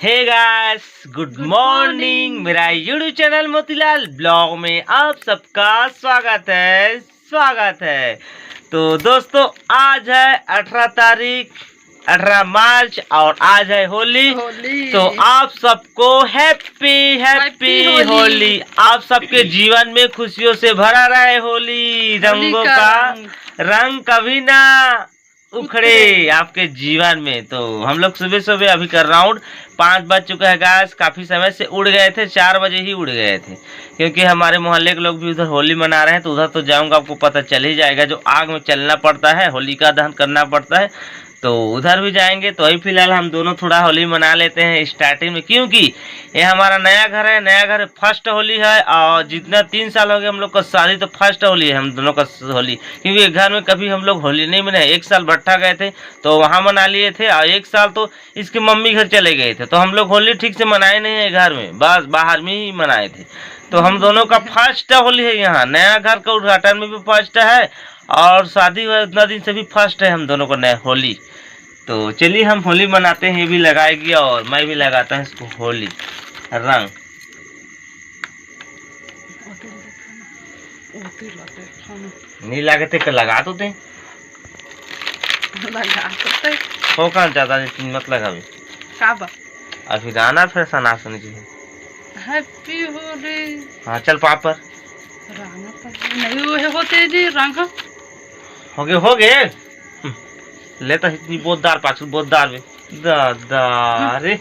हे guys, good morning. मेरा YouTube channel Motilal blog में आप सबका स्वागत है। तो दोस्तों, आज है 18 तारीख 18 मार्च और आज है होली। तो आप सबको हैप्पी होली। आप सबके जीवन में खुशियों से भरा रहे होली। रंगों का रंग कभी ना उखड़े आपके जीवन में। तो हम लोग सुबह सुबह अभी कर राउंड 5 बज चुका है गैस। काफ़ी समय से उड़ गए थे, 4 बजे ही उड़ गए थे, क्योंकि हमारे मोहल्ले के लोग भी उधर होली मना रहे हैं। तो उधर तो जाऊंगा, आपको पता चल ही जाएगा। जो आग में चलना पड़ता है, होलिका दहन करना पड़ता है, तो उधर भी जाएंगे। तो अभी फिलहाल हम दोनों थोड़ा होली मना लेते हैं स्टार्टिंग में, क्योंकि ये हमारा नया घर है। नया घर फर्स्ट होली है, और जितना 3 साल हो गए हम लोग का शादी, तो फर्स्ट होली है हम दोनों का होली। क्योंकि घर में कभी हम लोग होली नहीं मनाए। 1 साल भट्टा गए थे तो वहाँ मना लिए थे, और 1 साल तो इसके मम्मी घर चले गए थे। तो हम लोग होली ठीक से मनाए नहीं है घर में, बस बाहर में ही मनाए थे। तो हम दोनों का फर्स्ट होली है यहाँ। नया घर का उद्घाटन में भी फर्स्ट है, और शादी हुआ उतना दिन से भी फर्स्ट है हम दोनों को नया होली। तो चलिए हम होली मनाते हैं। ये भी लगाएगी और मैं भी लगाता हूँ इसको होली रंग। नहीं लगाते तो लगा तो दे, हो कहाँ ज्यादा मत लगावे अभी गाना फिर सना सुनी चाहिए। हैप्पी होली। हाँ चल पापर नहीं हुए होते जी रंग हो गए लेता इतनी बोतदार पाछू बोतदार में दादा रे।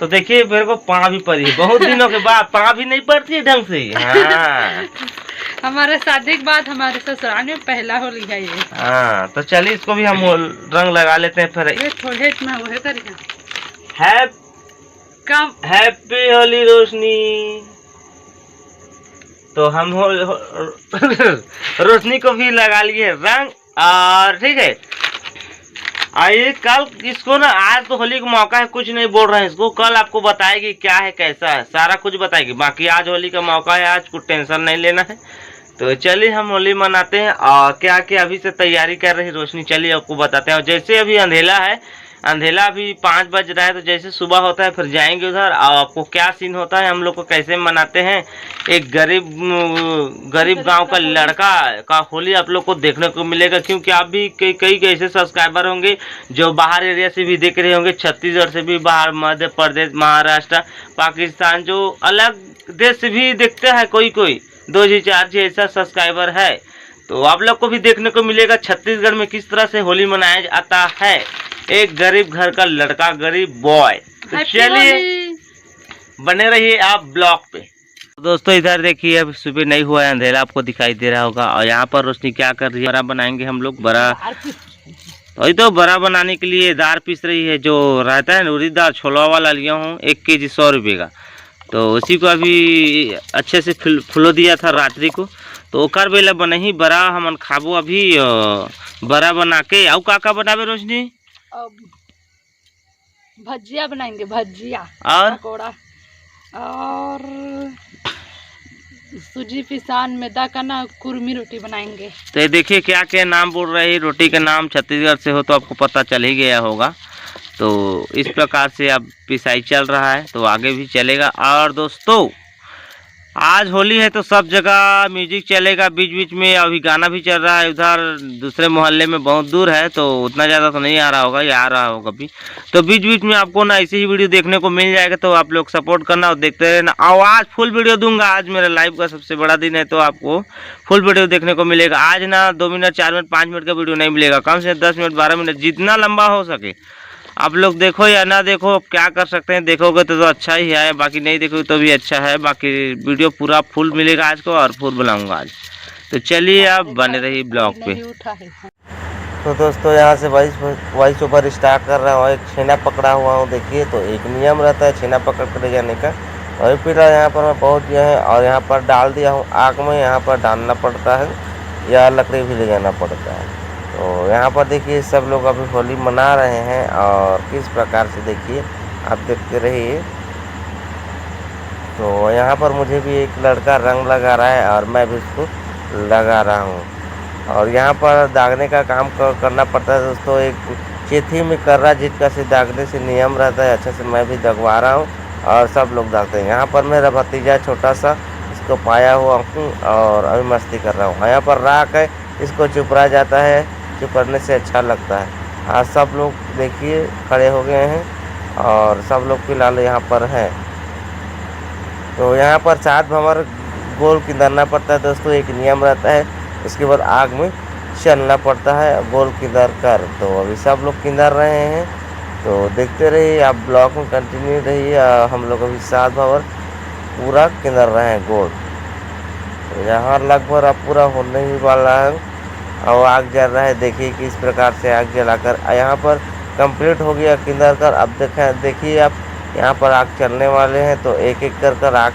तो देखिए मेरे को पाँ भी पड़ी है, बहुत दिनों के बाद पाँ भी नहीं पड़ती है ढंग से। हाँ हमारे शादी के बाद हमारे ससुराल में पहला होली है ये। हाँ तो चलिए इसको भी हम रंग लगा लेते हैं फिर। हैप्पी होली रोशनी। तो हम रोशनी को भी लगा लिए रंग, और ठीक है। आइए कल इसको ना, आज तो होली का मौका है, कुछ नहीं बोल रहे हैं इसको। कल आपको बताएगी क्या है कैसा है, सारा कुछ बताएगी। बाकी आज होली का मौका है, आज कुछ टेंशन नहीं लेना है। तो चलिए हम होली मनाते हैं। और क्या क्या अभी से तैयारी कर रही रोशनी, चलिए आपको बताते हैं। और जैसे अभी अंधेला है, अंधेला अभी 5 बज रहा है, तो जैसे सुबह होता है फिर जाएंगे उधर। और आपको क्या सीन होता है, हम लोग को कैसे मनाते हैं। एक गरीब गांव का लड़का का होली आप लोग को देखने को मिलेगा, क्योंकि आप भी कई ऐसे सब्सक्राइबर होंगे जो बाहर एरिया से भी देख रहे होंगे, छत्तीसगढ़ से भी, बाहर मध्य प्रदेश, महाराष्ट्र, पाकिस्तान, जो अलग देश से भी देखते हैं। कोई 2-4 ऐसा सब्सक्राइबर है। तो आप लोग को भी देखने को मिलेगा छत्तीसगढ़ में किस तरह से होली मनाया जाता है। एक गरीब घर का लड़का, गरीब बॉय। तो चलिए बने रहिए आप ब्लॉग पे। दोस्तों इधर देखिए, अब सुबह नहीं हुआ है, अंधेरा आपको दिखाई दे रहा होगा। और यहाँ पर रोशनी क्या कर रही है, बड़ा बनाएंगे हम लोग बड़ा। वही तो बड़ा बनाने के लिए दाल पीस रही है, जो रहता है ना उड़द दाल, छोला वाला लिया हूँ 1 केजी 100 रुपये का। तो उसी को अभी अच्छे से फुलो दिया था रात्रि को। तो ओकर बेला बने ही बड़ा हमन खाबो अभी बड़ा बना के। और का बनावे रोशनी? भजिया बनाएंगे, भजिया और पकौड़ा, और सूजी पिसान मैदा का ना कुरमी रोटी बनाएंगे। तो ये देखिए क्या क्या नाम बोल रहे हैं। रोटी का नाम छत्तीसगढ़ से हो तो आपको पता चल ही गया होगा। तो इस प्रकार से अब पिसाई चल रहा है, तो आगे भी चलेगा। और दोस्तों आज होली है तो सब जगह म्यूजिक चलेगा, बीच बीच में अभी गाना भी चल रहा है। उधर दूसरे मोहल्ले में बहुत दूर है, तो उतना ज़्यादा तो नहीं आ रहा होगा, या आ रहा होगा भी। तो बीच बीच में आपको ना ऐसी ही वीडियो देखने को मिल जाएगा। तो आप लोग सपोर्ट करना और देखते रहना। और आज फुल वीडियो दूंगा, आज मेरा लाइव का सबसे बड़ा दिन है, तो आपको फुल वीडियो देखने को मिलेगा। आज ना 2 मिनट 4 मिनट 5 मिनट का वीडियो नहीं मिलेगा, कम से 10 मिनट 12 मिनट, जितना लंबा हो सके। आप लोग देखो या ना देखो, क्या कर सकते हैं। देखोगे तो अच्छा ही है, बाकी नहीं देखोगे तो भी अच्छा है। बाकी वीडियो पूरा फुल मिलेगा आज को, और फुल बनाऊंगा आज। तो चलिए आप बने रहिए ब्लॉग पे। तो दोस्तों यहाँ से वॉइस ओवर स्टार्ट कर रहा हूँ। एक छेना पकड़ा हुआ हूँ, देखिए। तो एक नियम रहता है छेना पकड़ कर ले जाने का। वही फिर यहाँ पर मैं पहुँच गया है, और यहाँ पर डाल दिया हूँ आग में। यहाँ पर डालना पड़ता है, या लकड़ी भी ले जाना पड़ता है। तो यहाँ पर देखिए सब लोग अभी होली मना रहे हैं, और किस प्रकार से देखिए आप देखते रहिए। तो यहाँ पर मुझे भी एक लड़का रंग लगा रहा है, और मैं भी उसको लगा रहा हूँ। और यहाँ पर दागने का काम करना पड़ता है दोस्तों। एक चिट्ठी में कर्रा जिटका से दागने से नियम रहता है, अच्छे से मैं भी दगवा रहा हूँ और सब लोग दागते हैं। यहाँ पर मेरा भतीजा छोटा सा, इसको पाया हुआ हूँ और अभी मस्ती कर रहा हूँ। यहाँ पर राख है, इसको चुपरा जाता है, चुपरने से अच्छा लगता है। आज सब लोग देखिए खड़े हो गए हैं और सब लोग फिलहाल यहाँ पर हैं। तो यहाँ पर 7 भंवर गोल किंदरना पड़ता है दोस्तों, एक नियम रहता है। उसके बाद आग में चलना पड़ता है गोल किंदर कर। तो अभी सब लोग किंदर रहे हैं, तो देखते रहिए आप, ब्लॉग में कंटिन्यू रहिए। हम लोग अभी 7 भंवर पूरा किंदर रहे हैं गोल। तो यहाँ लगभग अब पूरा होने ही वाला है और आग जल रहा है। देखिए कि इस प्रकार से आग जलाकर यहाँ पर कंप्लीट हो गया किंदर कर। अब देखिए आप, यहाँ पर आग चलने वाले हैं, तो एक एक कर आग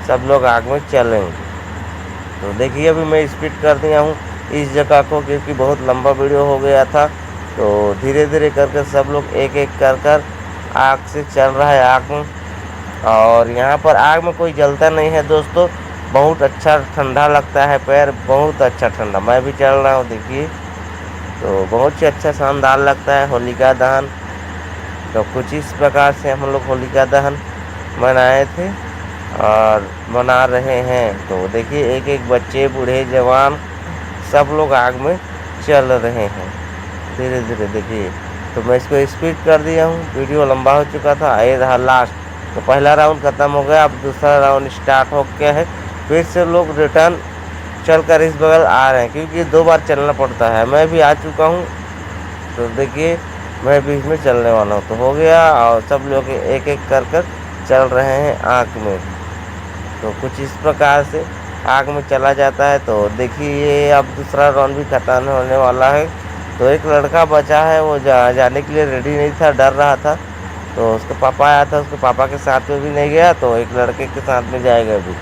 सब लोग आग में चलेंगे। तो देखिए अभी मैं स्पीड कर दिया हूँ इस जगह को, क्योंकि बहुत लंबा वीडियो हो गया था। तो धीरे धीरे करके सब लोग एक एक कर आग से चल रहा है आग में। और यहाँ पर आग में कोई जलता नहीं है दोस्तों, बहुत अच्छा ठंडा लगता है, पैर बहुत अच्छा ठंडा। मैं भी चल रहा हूँ देखिए, तो बहुत ही अच्छा शानदार लगता है होलिका दहन। तो कुछ इस प्रकार से हम लोग होलिका दहन मनाए थे और मना रहे हैं। तो देखिए एक एक बच्चे, बूढ़े, जवान सब लोग आग में चल रहे हैं धीरे धीरे। देखिए तो मैं इसको स्पीड कर दिया हूँ, वीडियो लंबा हो चुका था। ये रहा लास्ट, तो पहला राउंड ख़त्म हो गया, अब दूसरा राउंड स्टार्ट हो गया है। फिर से लोग रिटर्न चलकर इस बगल आ रहे हैं, क्योंकि 2 बार चलना पड़ता है। मैं भी आ चुका हूँ, तो देखिए मैं बीच में चलने वाला हूँ। तो हो गया और सब लोग एक एक कर चल रहे हैं आग में। तो कुछ इस प्रकार से आग में चला जाता है। तो देखिए अब दूसरा राउंड भी खत्म होने वाला है। तो एक लड़का बचा है, वो जाने के लिए रेडी नहीं था, डर रहा था। तो उसका पापा आया था, उसके पापा के साथ में भी नहीं गया, तो एक लड़के के साथ में जाएगा अभी।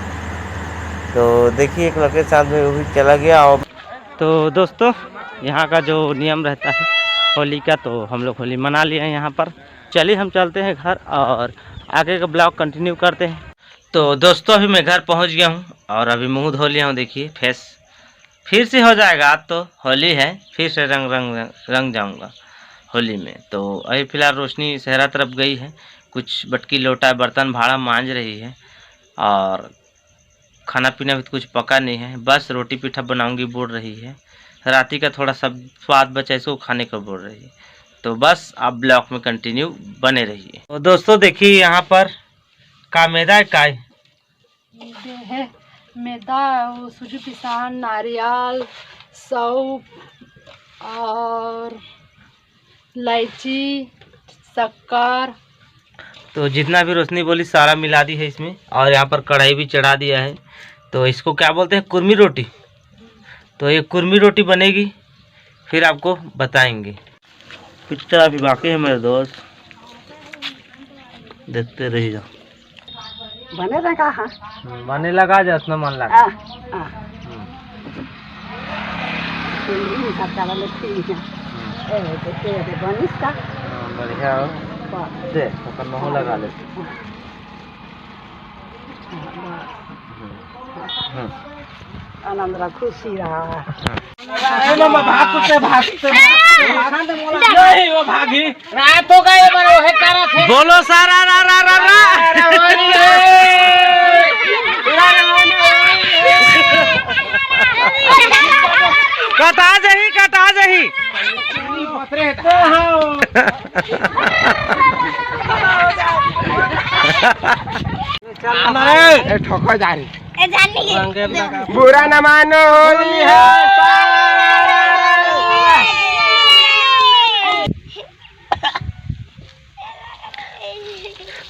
तो देखिए एक लड़के के साथ में वो भी चला गया। और तो दोस्तों यहाँ का जो नियम रहता है होली का, तो हम लोग होली मना लिए हैं यहाँ पर। चलिए हम चलते हैं घर और आगे का ब्लॉग कंटिन्यू करते हैं। तो दोस्तों अभी मैं घर पहुँच गया हूँ और अभी मुँह धो लिया हूँ। देखिए फेस फिर से हो जाएगा, आज तो होली है, फिर से रंग जाऊँगा होली में। तो अभी फ़िलहाल रोशनी शहरा तरफ गई है, कुछ बटकी लोटा बर्तन भाड़ा मांज रही है और खाना पीना भी कुछ पका नहीं है, बस रोटी पीठा बनाऊंगी बोल रही है। राती का थोड़ा सब स्वाद बचा इसको खाने को बोल रही है। तो बस आप ब्लॉग में कंटिन्यू बने रहिए। तो दोस्तों देखिए यहाँ पर का मैदा है मैदा, सूजी पिसान, नारियल, सौंफ और इलायची, शक्कर। तो जितना भी रोशनी बोली सारा मिला दी है इसमें। और यहाँ पर कढ़ाई भी चढ़ा दिया है। तो इसको क्या बोलते हैं, कुर्मी रोटी। तो ये कुर्मी रोटी बनेगी, फिर आपको बताएंगे। पिक्चर अभी बाकी है मेरे दोस्त, देखते रहिए। बने रहे कहाँ माने लगा जा अपना मन लगा। बढ़िया हो दे नहो लगा ले। आनंद रहा, खुशी रहा। बोलो सारा रा रा रा रा। कटा जही कटा जही। ठोको जा रही बुरा न मानो, होली है।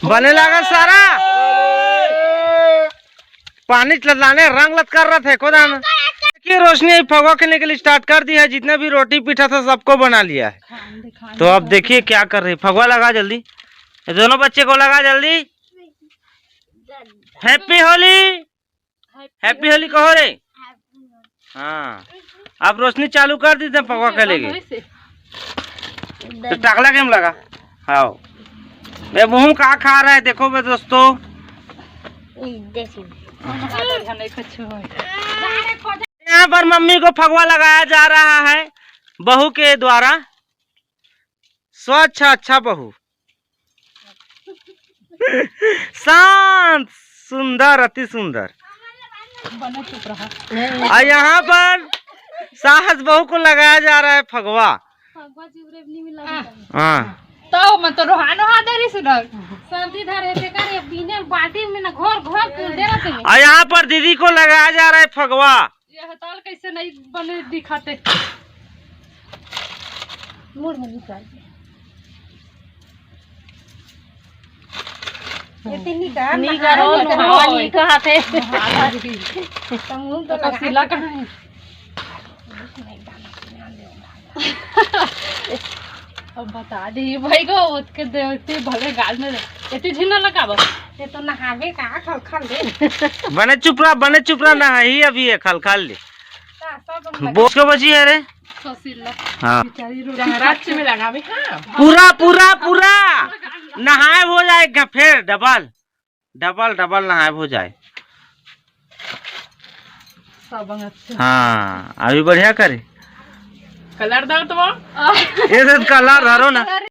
बने लगा सारा पानी चलाने रंग लत कर रहा थे खुदा में। देखिए रोशनी फगवा खेलने के लिए स्टार्ट कर दी है। जितना भी रोटी पीठा था सबको बना लिया है। तो अब देखिए क्या कर रही। फगवा लगा जल्दी, ये दोनों बच्चे को लगा जल्दी। हैप्पी होली, हैप्पी होली कहो रे। हाँ अब रोशनी चालू कर दी थे फगवा खेलेगी। तो टाकला गेम लगा। हाँ मैं मुँह कहाँ खा रहा है देखो बे दोस्तों। यहाँ पर मम्मी को फगवा लगाया जा रहा है बहू के द्वारा। स्वच्छ अच्छा बहू, शांत सुंदर अति सुंदर। बने चुप रहा। और यहाँ पर साहस बहू को लगाया जा रहा है फगवा। हाँ तो मैं तो रोहानो हादरी सुनक सर्दी धरे ते करे बिना बाटी में ना घर घर कुल देना ते और यहाँ पर दीदी को लगाया जा रहा है फगवा। ये हताल कैसे नहीं बने दिखाते। मूड में निकाल ये तीन का नहीं कहते समूह तो तफसीला कहाँ है। अब बता दी भाई को उसके देते भले गाल में इतनी झिना लगाबो ते तो नहावे का खल खल दे बने चुप रहा ना ही अभी है खल खल ले बोझ को बची है रे। तफसीला हाँ बेचारी रोटी में लगावे। हाँ पूरा पूरा पूरा नहाए हो जाएगा फिर डबल नहाए हो जाए। सब अच्छे हाँ अभी बढ़िया करे कलर दाल तो ये कलर धरो ना।